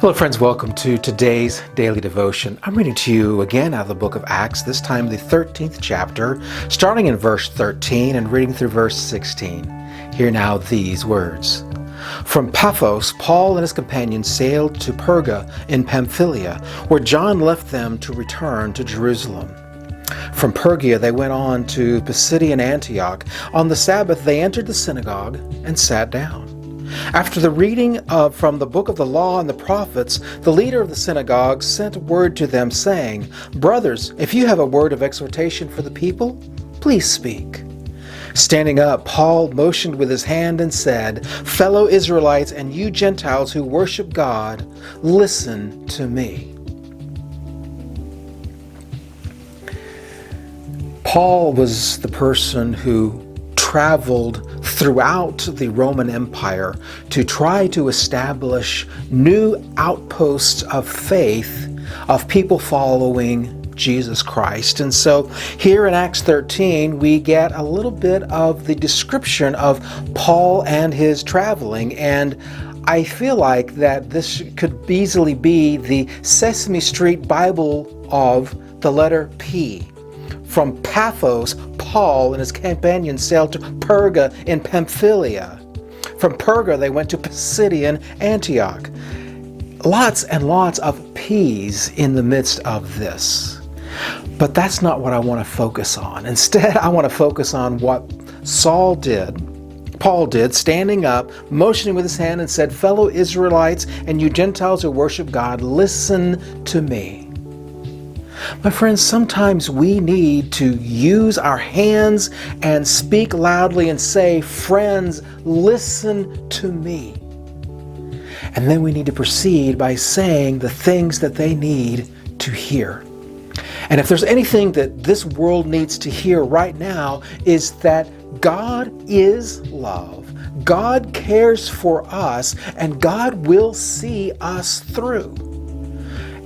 Hello friends, welcome to today's daily devotion. I'm reading to you again out of the book of Acts, this time the 13th chapter, starting in verse 13 and reading through verse 16. Hear now these words. From Paphos, Paul and his companions sailed to Perga in Pamphylia, where John left them to return to Jerusalem. From Perga they went on to Pisidian Antioch. On the Sabbath they entered the synagogue and sat down. After the reading from the book of the law and the prophets, the leader of the synagogue sent word to them, saying, "Brothers, if you have a word of exhortation for the people, please speak." Standing up, Paul motioned with his hand and said, "Fellow Israelites and you Gentiles who worship God, listen to me." Paul was the person who traveled throughout the Roman Empire to try to establish new outposts of faith of people following Jesus Christ. And so here in Acts 13, we get a little bit of the description of Paul and his traveling. And I feel like that this could easily be the Sesame Street Bible of the letter P. From Paphos, Paul and his companions sailed to Perga in Pamphylia. From Perga, they went to Pisidian Antioch. Lots and lots of P's in the midst of this. But that's not what I want to focus on. Instead, I want to focus on what Paul did, standing up, motioning with his hand and said, "Fellow Israelites and you Gentiles who worship God, listen to me." My friends, sometimes we need to use our hands and speak loudly and say, "Friends, listen to me." And then we need to proceed by saying the things that they need to hear. And if there's anything that this world needs to hear right now, is that God is love. God cares for us, and God will see us through.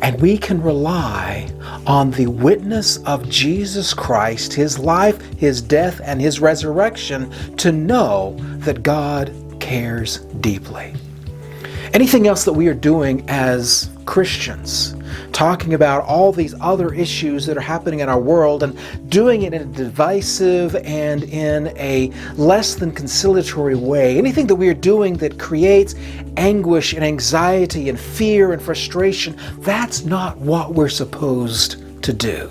And we can rely on the witness of Jesus Christ, His life, His death, and His resurrection to know that God cares deeply. Anything else that we are doing as Christians, talking about all these other issues that are happening in our world and doing it in a divisive and in a less than conciliatory way, anything that we are doing that creates anguish and anxiety and fear and frustration, that's not what we're supposed to do.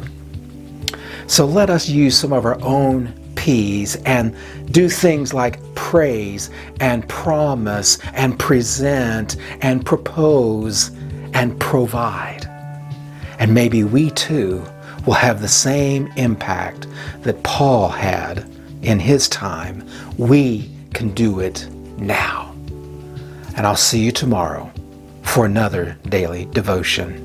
So let us use some of our own P's and do things like praise and promise and present and propose and provide. And maybe we too will have the same impact that Paul had in his time. We can do it now. And I'll see you tomorrow for another daily devotion.